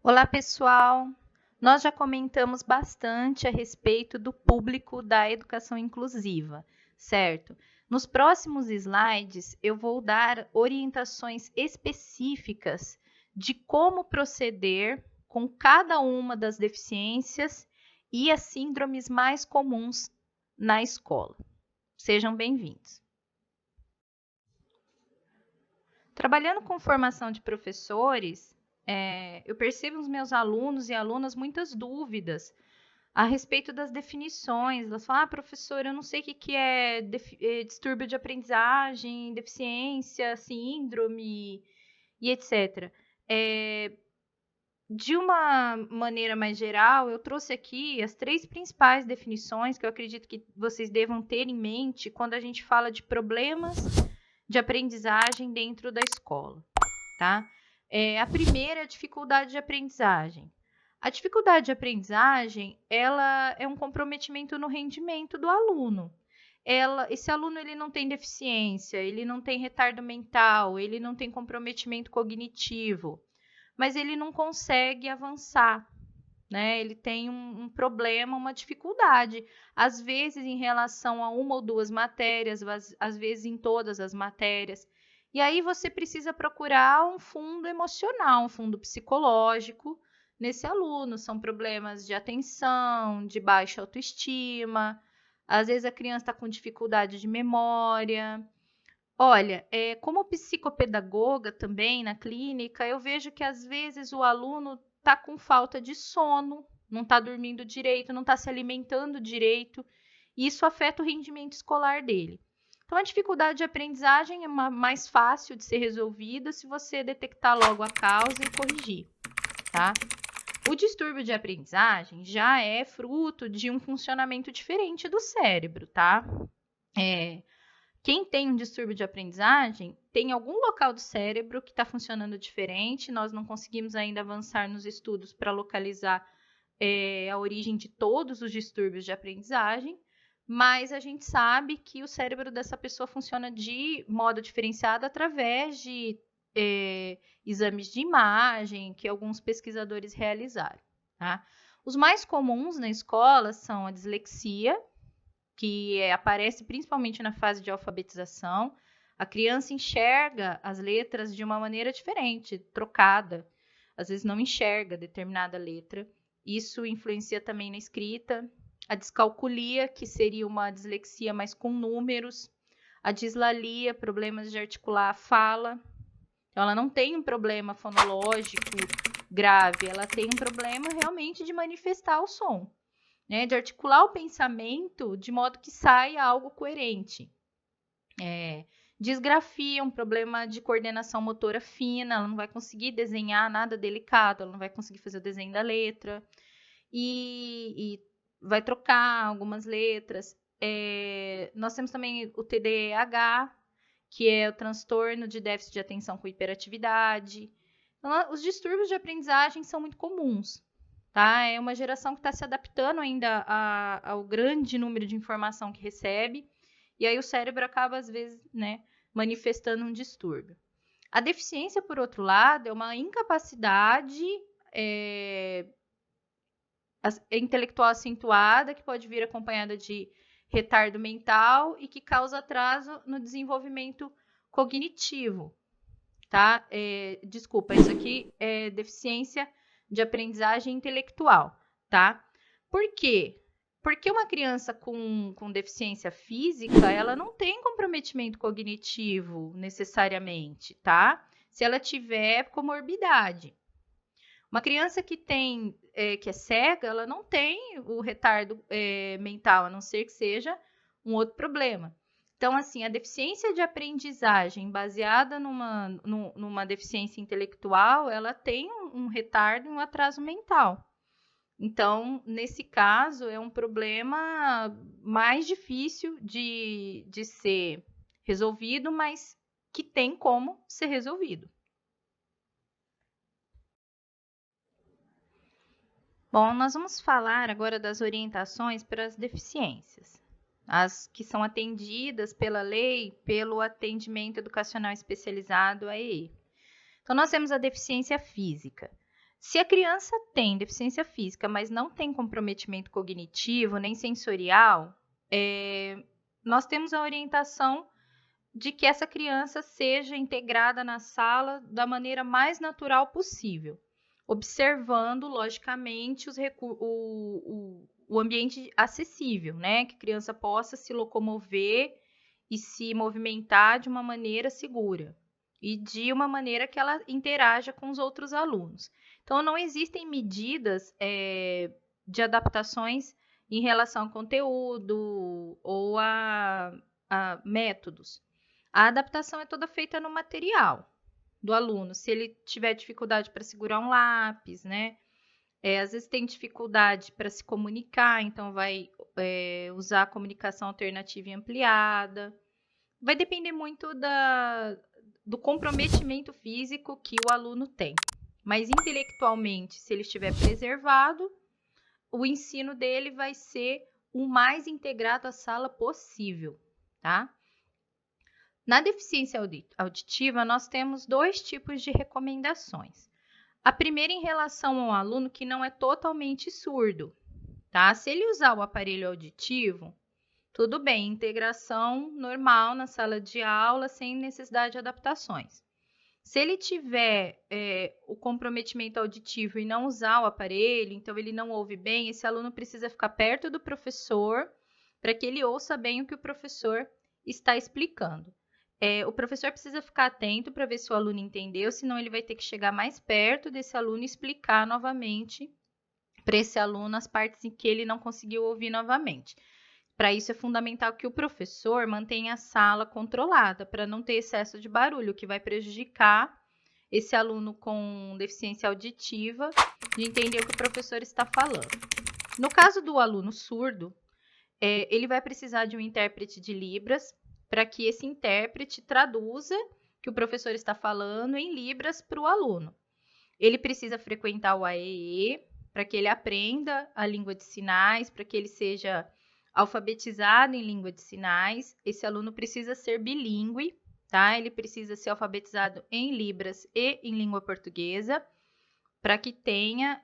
Olá, pessoal! Nós já comentamos bastante a respeito do público da educação inclusiva, certo? Nos próximos slides, eu vou dar orientações específicas de como proceder com cada uma das deficiências e as síndromes mais comuns na escola. Sejam bem-vindos! Trabalhando com formação de professores, eu percebo nos meus alunos e alunas muitas dúvidas a respeito das definições. Elas falam, professora, eu não sei o que é distúrbio de aprendizagem, deficiência, síndrome e etc. De uma maneira mais geral, eu trouxe aqui as 3 principais definições que eu acredito que vocês devam ter em mente quando a gente fala de problemas de aprendizagem dentro da escola, tá? A primeira é a dificuldade de aprendizagem. A dificuldade de aprendizagem, ela é um comprometimento no rendimento do aluno. Esse aluno ele não tem deficiência, ele não tem retardo mental, ele não tem comprometimento cognitivo, mas ele não consegue avançar, né? Ele tem um problema, uma dificuldade, às vezes em relação a uma ou duas matérias, às vezes em todas as matérias. E aí você precisa procurar um fundo emocional, um fundo psicológico nesse aluno. São problemas de atenção, de baixa autoestima, às vezes a criança está com dificuldade de memória. Olha, como psicopedagoga também na clínica, eu vejo que às vezes o aluno está com falta de sono, não está dormindo direito, não está se alimentando direito, e isso afeta o rendimento escolar dele. Então, a dificuldade de aprendizagem é mais fácil de ser resolvida se você detectar logo a causa e corrigir, tá? O distúrbio de aprendizagem já é fruto de um funcionamento diferente do cérebro, tá? Quem tem um distúrbio de aprendizagem tem algum local do cérebro que está funcionando diferente. Nós não conseguimos ainda avançar nos estudos para localizar a origem de todos os distúrbios de aprendizagem, mas a gente sabe que o cérebro dessa pessoa funciona de modo diferenciado através de exames de imagem que alguns pesquisadores realizaram, tá? Os mais comuns na escola são a dislexia, que aparece principalmente na fase de alfabetização. A criança enxerga as letras de uma maneira diferente, trocada. Às vezes não enxerga determinada letra. Isso influencia também na escrita. A descalculia, que seria uma dislexia, mas com números. A dislalia, problemas de articular a fala. Então, ela não tem um problema fonológico grave, ela tem um problema realmente de manifestar o som, né? De articular o pensamento de modo que saia algo coerente. Disgrafia, um problema de coordenação motora fina, ela não vai conseguir desenhar nada delicado, ela não vai conseguir fazer o desenho da letra e vai trocar algumas letras. Nós temos também o TDAH, que é o transtorno de déficit de atenção com hiperatividade. Então, os distúrbios de aprendizagem são muito comuns, tá? É uma geração que está se adaptando ainda ao grande número de informação que recebe, e aí o cérebro acaba, às vezes, né, manifestando um distúrbio. A deficiência, por outro lado, é uma incapacidade intelectual acentuada, que pode vir acompanhada de retardo mental e que causa atraso no desenvolvimento cognitivo, tá? Desculpa, isso aqui é deficiência de aprendizagem intelectual, tá? Por quê? Porque uma criança com deficiência física, ela não tem comprometimento cognitivo necessariamente, tá? Se ela tiver comorbidade. Uma criança que é cega, ela não tem o retardo mental, a não ser que seja um outro problema. Então, assim, a deficiência de aprendizagem baseada numa deficiência intelectual, ela tem um retardo e um atraso mental. Então, nesse caso, é um problema mais difícil de ser resolvido, mas que tem como ser resolvido. Bom, nós vamos falar agora das orientações para as deficiências, as que são atendidas pela lei, pelo atendimento educacional especializado, AEE. Então, nós temos a deficiência física. Se a criança tem deficiência física, mas não tem comprometimento cognitivo nem sensorial, nós temos a orientação de que essa criança seja integrada na sala da maneira mais natural possível, observando, logicamente, o ambiente acessível, né? Que a criança possa se locomover e se movimentar de uma maneira segura e de uma maneira que ela interaja com os outros alunos. Então, não existem medidas de adaptações em relação ao conteúdo ou a métodos. A adaptação é toda feita no material do aluno. Se ele tiver dificuldade para segurar um lápis, né? Às vezes tem dificuldade para se comunicar, então vai usar a comunicação alternativa e ampliada. Vai depender muito do comprometimento físico que o aluno tem. Mas intelectualmente, se ele estiver preservado, o ensino dele vai ser o mais integrado à sala possível, tá? Na deficiência auditiva, nós temos 2 tipos de recomendações. A primeira em relação ao aluno que não é totalmente surdo, tá? Se ele usar o aparelho auditivo, tudo bem, integração normal na sala de aula, sem necessidade de adaptações. Se ele tiver o comprometimento auditivo e não usar o aparelho, então ele não ouve bem, esse aluno precisa ficar perto do professor para que ele ouça bem o que o professor está explicando. O professor precisa ficar atento para ver se o aluno entendeu, senão ele vai ter que chegar mais perto desse aluno e explicar novamente para esse aluno as partes em que ele não conseguiu ouvir novamente. Para isso é fundamental que o professor mantenha a sala controlada, para não ter excesso de barulho, que vai prejudicar esse aluno com deficiência auditiva de entender o que o professor está falando. No caso do aluno surdo, ele vai precisar de um intérprete de Libras, para que esse intérprete traduza o que o professor está falando em Libras para o aluno. Ele precisa frequentar o AEE para que ele aprenda a língua de sinais, para que ele seja alfabetizado em língua de sinais. Esse aluno precisa ser bilíngue, tá? Ele precisa ser alfabetizado em Libras e em língua portuguesa, para que tenha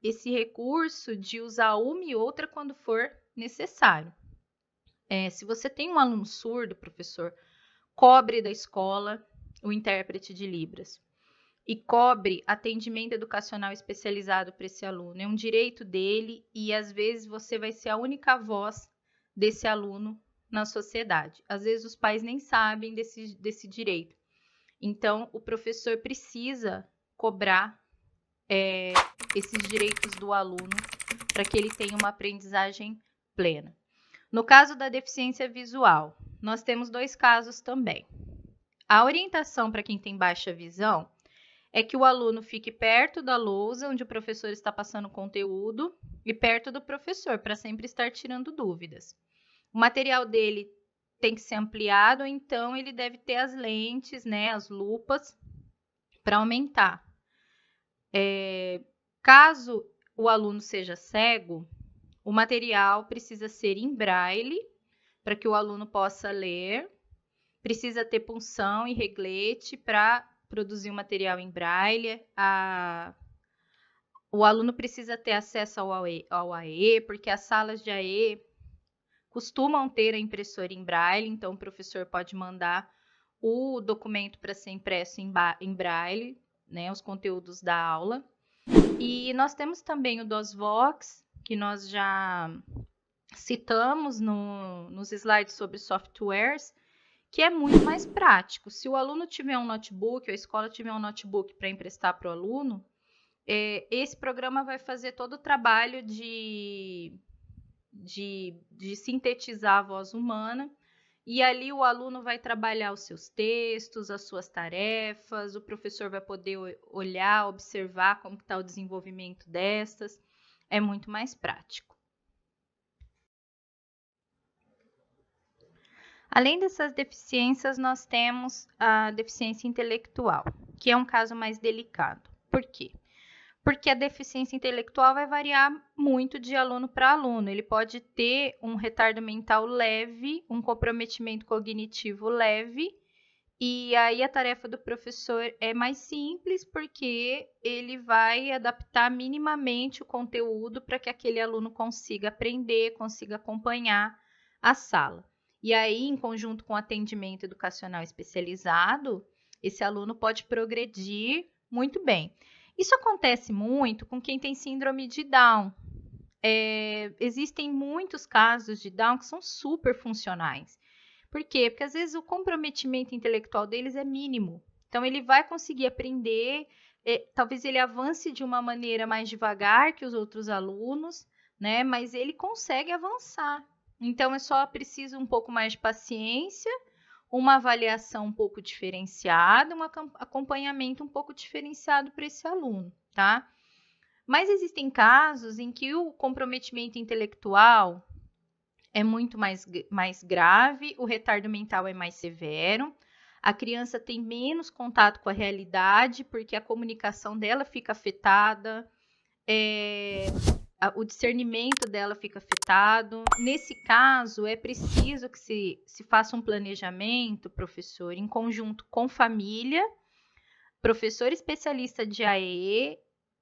esse recurso de usar uma e outra quando for necessário. Se você tem um aluno surdo, professor, cobre da escola o intérprete de Libras e cobre atendimento educacional especializado para esse aluno. É um direito dele e, às vezes, você vai ser a única voz desse aluno na sociedade. Às vezes, os pais nem sabem desse direito. Então, o professor precisa cobrar esses direitos do aluno para que ele tenha uma aprendizagem plena. No caso da deficiência visual, nós temos 2 casos também. A orientação para quem tem baixa visão é que o aluno fique perto da lousa onde o professor está passando o conteúdo e perto do professor, para sempre estar tirando dúvidas. O material dele tem que ser ampliado, então ele deve ter as lentes, né, as lupas, para aumentar. Caso o aluno seja cego, o material precisa ser em braille, para que o aluno possa ler. Precisa ter punção e reglete para produzir o material em braille. O aluno precisa ter acesso ao AE, porque as salas de AE costumam ter a impressora em braille, então o professor pode mandar o documento para ser impresso em braille, né, os conteúdos da aula. E nós temos também o DOSVox, que nós já citamos nos slides sobre softwares, que é muito mais prático. Se o aluno tiver um notebook, ou a escola tiver um notebook para emprestar para o aluno, esse programa vai fazer todo o trabalho de sintetizar a voz humana, e ali o aluno vai trabalhar os seus textos, as suas tarefas, o professor vai poder olhar, observar como está o desenvolvimento destas. É muito mais prático. Além dessas deficiências, nós temos a deficiência intelectual, que é um caso mais delicado. Por quê? Porque a deficiência intelectual vai variar muito de aluno para aluno. Ele pode ter um retardo mental leve, um comprometimento cognitivo leve E aí a tarefa do professor é mais simples, porque ele vai adaptar minimamente o conteúdo para que aquele aluno consiga aprender, consiga acompanhar a sala. E aí, em conjunto com o atendimento educacional especializado, esse aluno pode progredir muito bem. Isso acontece muito com quem tem síndrome de Down. Existem muitos casos de Down que são super funcionais. Por quê? Porque às vezes o comprometimento intelectual deles é mínimo. Então ele vai conseguir aprender, talvez ele avance de uma maneira mais devagar que os outros alunos, né? Mas ele consegue avançar. Então é só preciso um pouco mais de paciência, uma avaliação um pouco diferenciada, um acompanhamento um pouco diferenciado para esse aluno, tá? Mas existem casos em que o comprometimento intelectual é muito mais grave, o retardo mental é mais severo, a criança tem menos contato com a realidade, porque a comunicação dela fica afetada, o discernimento dela fica afetado. Nesse caso, é preciso que se faça um planejamento, professor, em conjunto com família, professor especialista de AE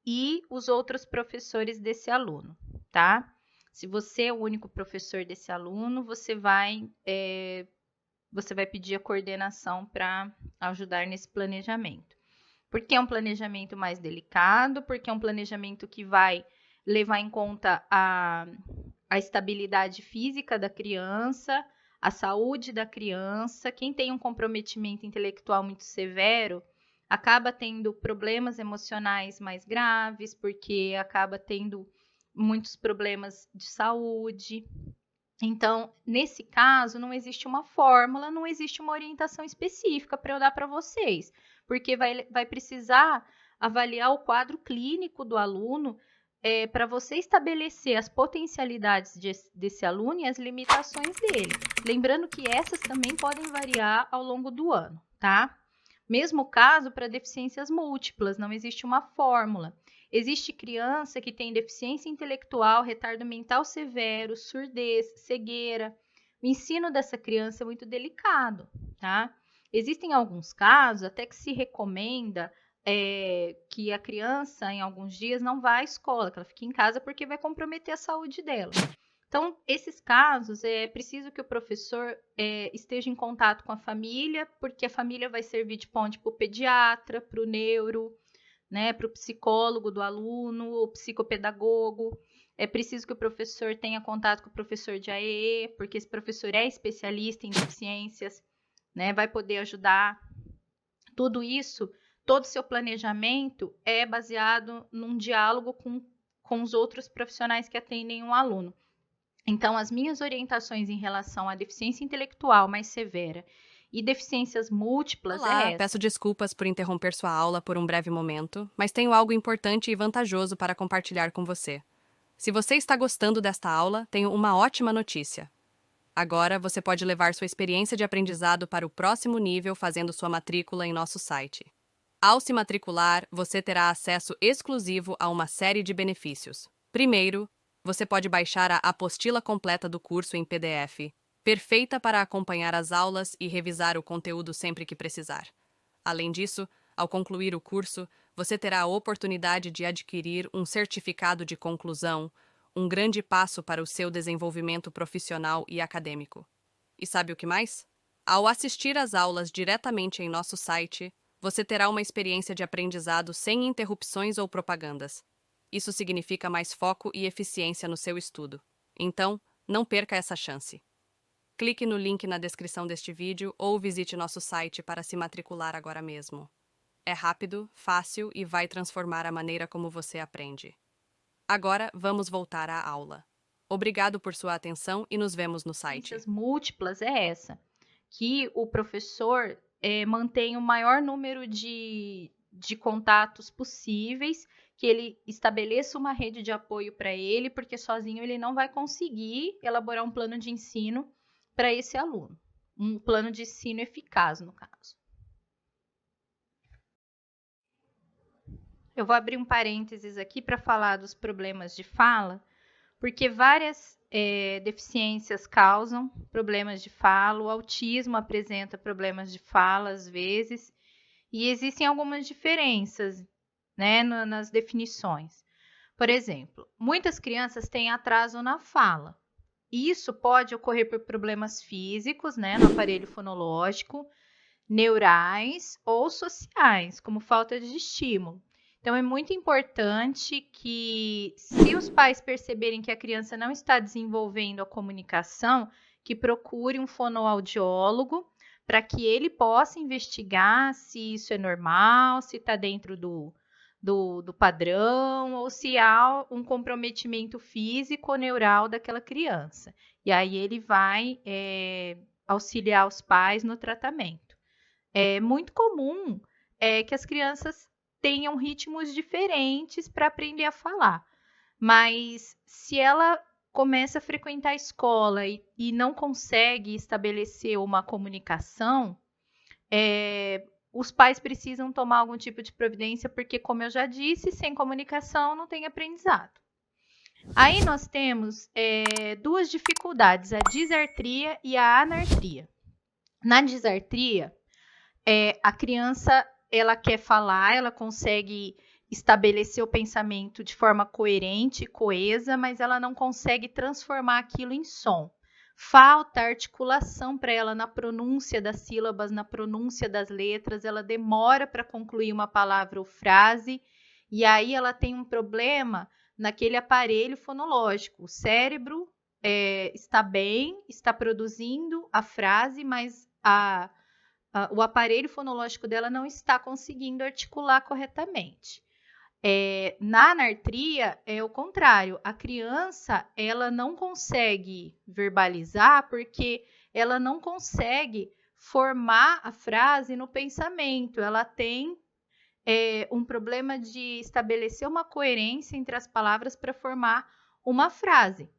e os outros professores desse aluno, tá? Se você é o único professor desse aluno, você vai pedir a coordenação para ajudar nesse planejamento. Porque é um planejamento mais delicado, porque é um planejamento que vai levar em conta a estabilidade física da criança, a saúde da criança. Quem tem um comprometimento intelectual muito severo acaba tendo problemas emocionais mais graves, porque acaba tendo muitos problemas de saúde. Então, nesse caso, não existe uma fórmula, não existe uma orientação específica para eu dar para vocês, porque vai precisar avaliar o quadro clínico do aluno para você estabelecer as potencialidades desse aluno e as limitações dele. Lembrando que essas também podem variar ao longo do ano, tá? Mesmo caso para deficiências múltiplas, não existe uma fórmula. Existe criança que tem deficiência intelectual, retardo mental severo, surdez, cegueira. O ensino dessa criança é muito delicado, tá? Existem alguns casos até que se recomenda que a criança, em alguns dias, não vá à escola, que ela fique em casa porque vai comprometer a saúde dela. Então, esses casos, é preciso que o professor esteja em contato com a família, porque a família vai servir de ponte para o pediatra, para o neuro, né, para o psicólogo do aluno, o psicopedagogo. É preciso que o professor tenha contato com o professor de AE, porque esse professor é especialista em deficiências, né, vai poder ajudar. Tudo isso, todo o seu planejamento é baseado num diálogo com os outros profissionais que atendem um aluno. Então, as minhas orientações em relação à deficiência intelectual mais severa e deficiências múltiplas Olá, é essa. peço desculpas por interromper sua aula por um breve momento, mas tenho algo importante e vantajoso para compartilhar com você. Se você está gostando desta aula, tenho uma ótima notícia. Agora você pode levar sua experiência de aprendizado para o próximo nível fazendo sua matrícula em nosso site. Ao se matricular, você terá acesso exclusivo a uma série de benefícios. Primeiro, você pode baixar a apostila completa do curso em PDF, perfeita para acompanhar as aulas e revisar o conteúdo sempre que precisar. Além disso, ao concluir o curso, você terá a oportunidade de adquirir um certificado de conclusão, um grande passo para o seu desenvolvimento profissional e acadêmico. E sabe o que mais? Ao assistir às aulas diretamente em nosso site, você terá uma experiência de aprendizado sem interrupções ou propagandas. Isso significa mais foco e eficiência no seu estudo. Então, não perca essa chance. Clique no link na descrição deste vídeo ou visite nosso site para se matricular agora mesmo. É rápido, fácil e vai transformar a maneira como você aprende. Agora, vamos voltar à aula. Obrigado por sua atenção e nos vemos no site. Deficiências múltiplas é essa, que o professor mantém o maior número de contatos possíveis, que ele estabeleça uma rede de apoio para ele, porque sozinho ele não vai conseguir elaborar um plano de ensino para esse aluno. Um plano de ensino eficaz, no caso. Eu vou abrir um parênteses aqui para falar dos problemas de fala, porque várias deficiências causam problemas de fala, o autismo apresenta problemas de fala às vezes, e existem algumas diferenças, né, nas definições. Por exemplo, muitas crianças têm atraso na fala. Isso pode ocorrer por problemas físicos, né, no aparelho fonológico, neurais ou sociais, como falta de estímulo. Então, é muito importante que, se os pais perceberem que a criança não está desenvolvendo a comunicação, que procure um fonoaudiólogo para que ele possa investigar se isso é normal, se está dentro do padrão ou se há um comprometimento físico ou neural daquela criança. E aí ele vai auxiliar os pais no tratamento. É muito comum que as crianças tenham ritmos diferentes para aprender a falar. Mas se ela começa a frequentar a escola e não consegue estabelecer uma comunicação, os pais precisam tomar algum tipo de providência, porque, como eu já disse, sem comunicação não tem aprendizado. Aí nós temos duas dificuldades, a disartria e a anartria. Na disartria, a criança ela quer falar, ela consegue estabelecer o pensamento de forma coerente, coesa, mas ela não consegue transformar aquilo em som. Falta articulação para ela na pronúncia das sílabas, na pronúncia das letras, ela demora para concluir uma palavra ou frase, e aí ela tem um problema naquele aparelho fonológico. O cérebro está bem, está produzindo a frase, mas o aparelho fonológico dela não está conseguindo articular corretamente. Na anartria é o contrário, a criança ela não consegue verbalizar porque ela não consegue formar a frase no pensamento, ela tem um problema de estabelecer uma coerência entre as palavras para formar uma frase,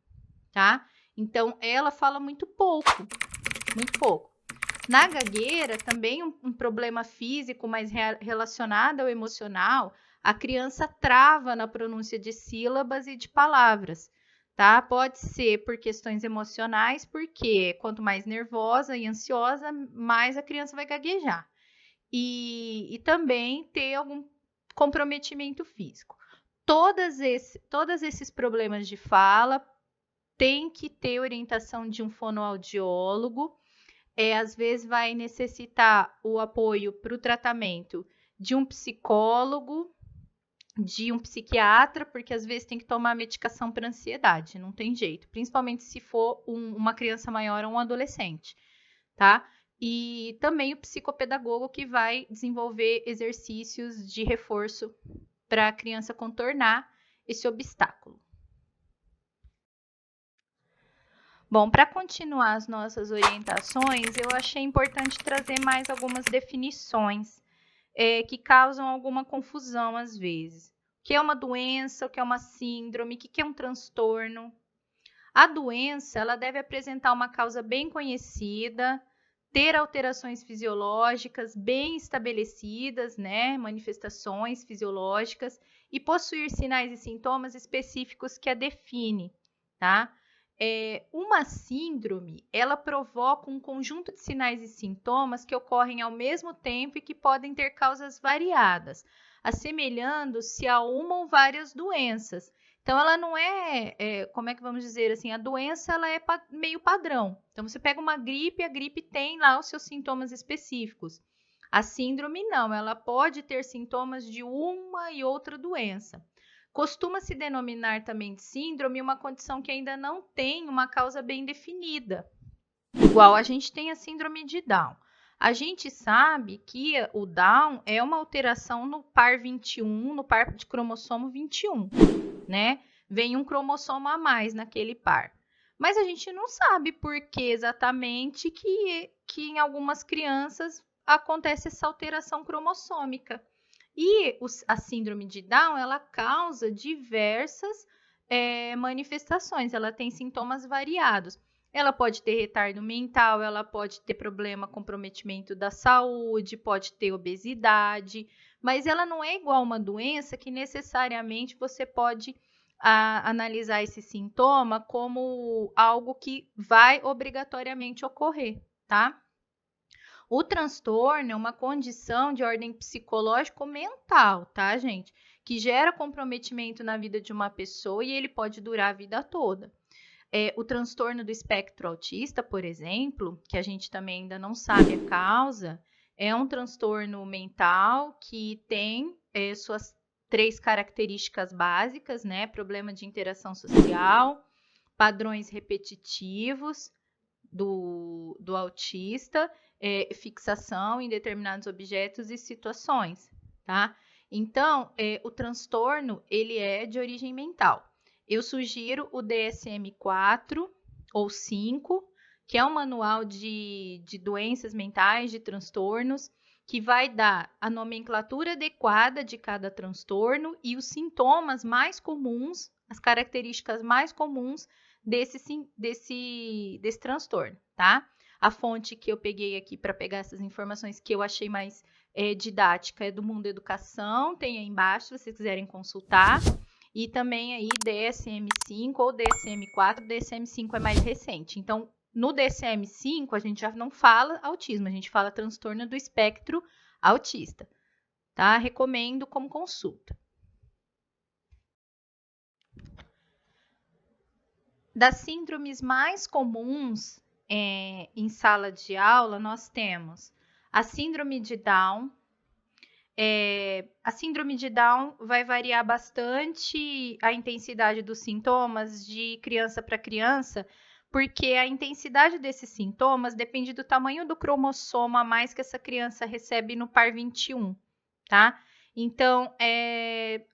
tá? Então ela fala muito pouco, muito pouco. Na gagueira, também um problema físico, mas relacionado ao emocional, a criança trava na pronúncia de sílabas e de palavras, tá? Pode ser por questões emocionais, porque quanto mais nervosa e ansiosa, mais a criança vai gaguejar. E também ter algum comprometimento físico. Todos esses problemas de fala têm que ter orientação de um fonoaudiólogo. Às vezes vai necessitar o apoio para o tratamento de um psicólogo, de um psiquiatra, porque às vezes tem que tomar medicação para ansiedade, não tem jeito, principalmente se for uma criança maior ou um adolescente, tá? E também o psicopedagogo que vai desenvolver exercícios de reforço para a criança contornar esse obstáculo. Bom, para continuar as nossas orientações, eu achei importante trazer mais algumas definições que causam alguma confusão às vezes. O que é uma doença, o que é uma síndrome, o que é um transtorno. A doença ela deve apresentar uma causa bem conhecida, ter alterações fisiológicas bem estabelecidas, né, manifestações fisiológicas, e possuir sinais e sintomas específicos que a define, tá? Uma síndrome, ela provoca um conjunto de sinais e sintomas que ocorrem ao mesmo tempo e que podem ter causas variadas, assemelhando-se a uma ou várias doenças. Então, ela não como é que vamos dizer assim, a doença ela é meio padrão. Então, você pega uma gripe, a gripe tem lá os seus sintomas específicos. A síndrome não, ela pode ter sintomas de uma e outra doença. Costuma-se denominar também de síndrome uma condição que ainda não tem uma causa bem definida. Igual a gente tem a síndrome de Down. A gente sabe que o Down é uma alteração no par 21, no par de cromossomo 21, né? Vem um cromossomo a mais naquele par. Mas a gente não sabe por que exatamente que em algumas crianças acontece essa alteração cromossômica. E a síndrome de Down, ela causa diversas manifestações, ela tem sintomas variados. Ela pode ter retardo mental, ela pode ter problema, comprometimento da saúde, pode ter obesidade, mas ela não é igual uma doença que necessariamente você pode analisar esse sintoma como algo que vai obrigatoriamente ocorrer, tá? O transtorno é uma condição de ordem psicológico-mental, tá, gente? Que gera comprometimento na vida de uma pessoa e ele pode durar a vida toda. O transtorno do espectro autista, por exemplo, que a gente também ainda não sabe a causa, é um transtorno mental que tem suas 3 características básicas, né? Problema de interação social, padrões repetitivos do autista, fixação em determinados objetos e situações, tá? Então, o transtorno, ele é de origem mental. Eu sugiro o DSM-4 ou 5, que é um manual de doenças mentais, de transtornos, que vai dar a nomenclatura adequada de cada transtorno e os sintomas mais comuns, as características mais comuns desse transtorno, tá? A fonte que eu peguei aqui para pegar essas informações que eu achei mais didática é do Mundo Educação, tem aí embaixo se vocês quiserem consultar. E também aí DSM-5 ou DSM-4, DSM-5 é mais recente. Então, no DSM-5 a gente já não fala autismo, a gente fala transtorno do espectro autista, tá? Recomendo como consulta. Das síndromes mais comuns em sala de aula, nós temos a síndrome de Down. A síndrome de Down vai variar bastante a intensidade dos sintomas de criança para criança, porque a intensidade desses sintomas depende do tamanho do cromossomo a mais que essa criança recebe no par 21, tá? Então,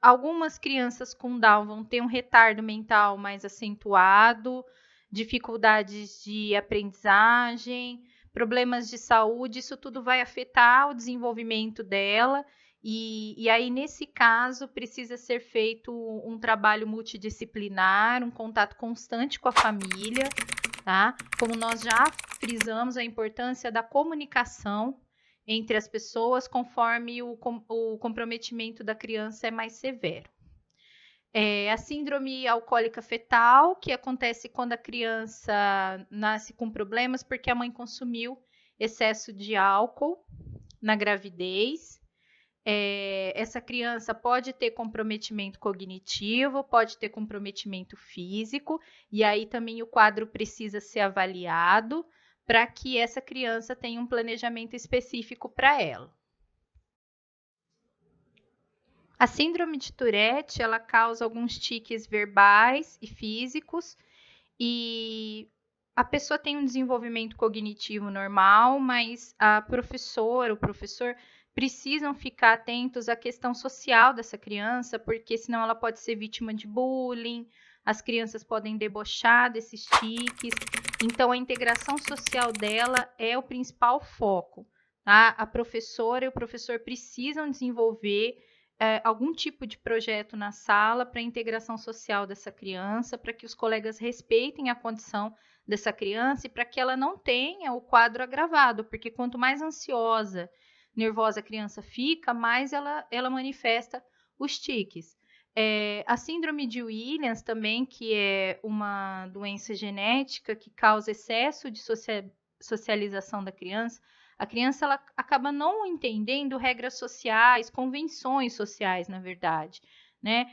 algumas crianças com Down vão ter um retardo mental mais acentuado, dificuldades de aprendizagem, problemas de saúde, isso tudo vai afetar o desenvolvimento dela. E aí, nesse caso, precisa ser feito um trabalho multidisciplinar, um contato constante com a família, tá? Como nós já frisamos, a importância da comunicação entre as pessoas conforme o comprometimento da criança é mais severo. A síndrome alcoólica fetal, que acontece quando a criança nasce com problemas porque a mãe consumiu excesso de álcool na gravidez. Essa criança pode ter comprometimento cognitivo, pode ter comprometimento físico, e aí também o quadro precisa ser avaliado para que essa criança tenha um planejamento específico para ela. A síndrome de Tourette, ela causa alguns tiques verbais e físicos, e a pessoa tem um desenvolvimento cognitivo normal, mas a professora, o professor precisam ficar atentos à questão social dessa criança, porque senão ela pode ser vítima de bullying, as crianças podem debochar desses tiques, então a integração social dela é o principal foco, tá? A professora e o professor precisam desenvolver algum tipo de projeto na sala para a integração social dessa criança, para que os colegas respeitem a condição dessa criança e para que ela não tenha o quadro agravado, porque quanto mais ansiosa, nervosa a criança fica, mais ela manifesta os tiques. A síndrome de Williams também, que é uma doença genética que causa excesso de socialização da criança, a criança ela acaba não entendendo regras sociais, convenções sociais, na verdade, né?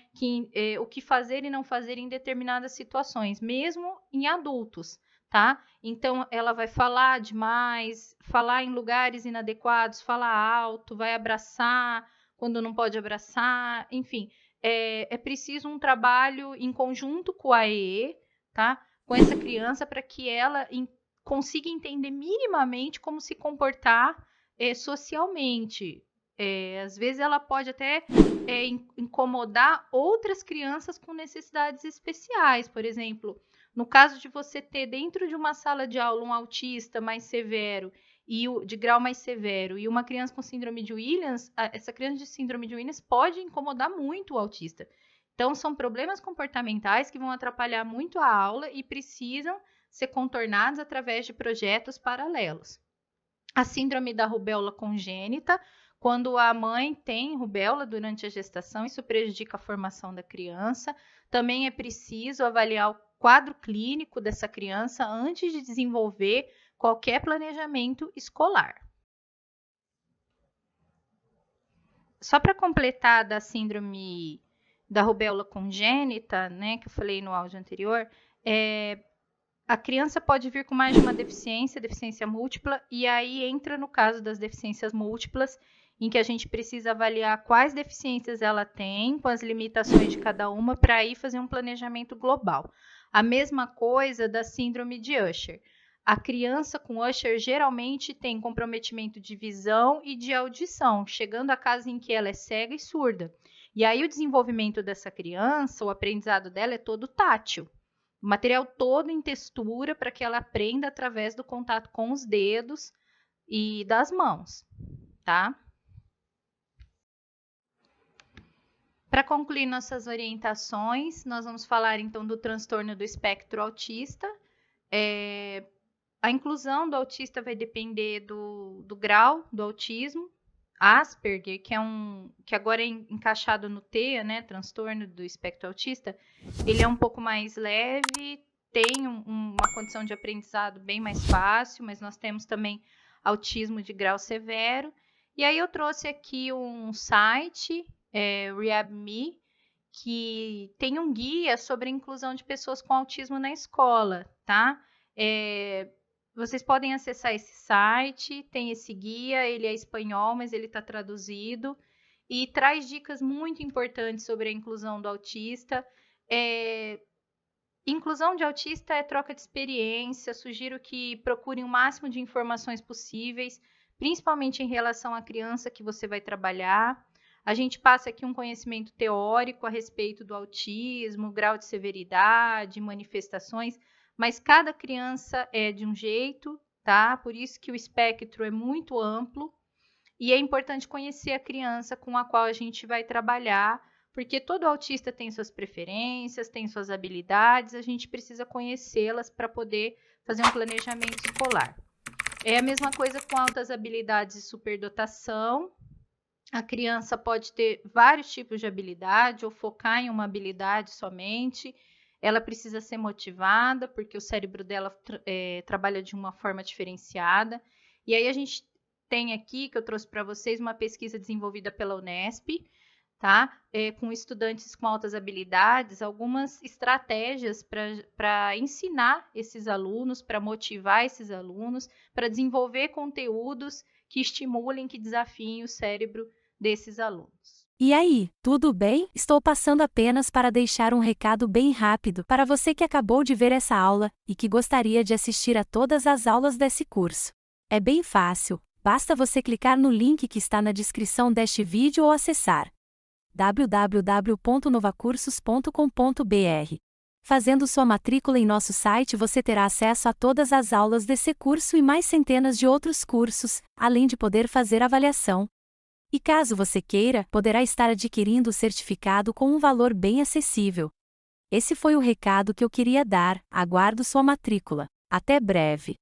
O que fazer e não fazer em determinadas situações, mesmo em adultos, tá? Então, ela vai falar demais, falar em lugares inadequados, falar alto, vai abraçar quando não pode abraçar, enfim. É preciso um trabalho em conjunto com a AE, tá? Com essa criança, para que ela consiga entender minimamente como se comportar socialmente. Às vezes ela pode até incomodar outras crianças com necessidades especiais. Por exemplo, no caso de você ter dentro de uma sala de aula um autista mais severo e de grau mais severo e uma criança com síndrome de Williams, essa criança de síndrome de Williams pode incomodar muito o autista. Então, são problemas comportamentais que vão atrapalhar muito a aula e precisam ser contornados através de projetos paralelos. A síndrome da rubéola congênita, Quando a mãe tem rubéola durante a gestação, isso prejudica a formação da criança. Também é preciso avaliar o quadro clínico dessa criança antes de desenvolver qualquer planejamento escolar. Só para completar da síndrome da rubéola congênita, né, que eu falei no áudio anterior, a criança pode vir com mais de uma deficiência múltipla, e aí entra no caso das deficiências múltiplas, em que a gente precisa avaliar quais deficiências ela tem, com as limitações de cada uma, para aí fazer um planejamento global. A mesma coisa da síndrome de Usher. A criança com Usher geralmente tem comprometimento de visão e de audição, chegando a casos em que ela é cega e surda. E aí o desenvolvimento dessa criança, o aprendizado dela é todo tátil. O material todo em textura para que ela aprenda através do contato com os dedos e das mãos, tá? Para concluir nossas orientações, nós vamos falar então do transtorno do espectro autista. A inclusão do autista vai depender do grau do autismo. Asperger, que agora é encaixado no TEA, né, transtorno do espectro autista, ele é um pouco mais leve, tem uma condição de aprendizado bem mais fácil, mas nós temos também autismo de grau severo. E aí eu trouxe aqui um site, RehabMe, que tem um guia sobre a inclusão de pessoas com autismo na escola, tá? Vocês podem acessar esse site, tem esse guia, ele é espanhol, mas ele está traduzido e traz dicas muito importantes sobre a inclusão do autista. Inclusão de autista é troca de experiência, sugiro que procurem o máximo de informações possíveis, principalmente em relação à criança que você vai trabalhar. A gente passa aqui um conhecimento teórico a respeito do autismo, grau de severidade, manifestações, mas cada criança é de um jeito, tá? Por isso que o espectro é muito amplo e é importante conhecer a criança com a qual a gente vai trabalhar, porque todo autista tem suas preferências, tem suas habilidades, a gente precisa conhecê-las para poder fazer um planejamento escolar. É a mesma coisa com altas habilidades e superdotação. A criança pode ter vários tipos de habilidade ou focar em uma habilidade somente. Ela precisa ser motivada, porque o cérebro dela trabalha de uma forma diferenciada. E aí a gente tem aqui, que eu trouxe para vocês, uma pesquisa desenvolvida pela Unesp, tá? Com estudantes com altas habilidades, algumas estratégias para ensinar esses alunos, para motivar esses alunos, para desenvolver conteúdos que estimulem, que desafiem o cérebro desses alunos. E aí, tudo bem? Estou passando apenas para deixar um recado bem rápido para você que acabou de ver essa aula e que gostaria de assistir a todas as aulas desse curso. É bem fácil, basta você clicar no link que está na descrição deste vídeo ou acessar www.novacursos.com.br. Fazendo sua matrícula em nosso site, você terá acesso a todas as aulas desse curso e mais centenas de outros cursos, além de poder fazer avaliação. E caso você queira, poderá estar adquirindo o certificado com um valor bem acessível. Esse foi o recado que eu queria dar, aguardo sua matrícula. Até breve!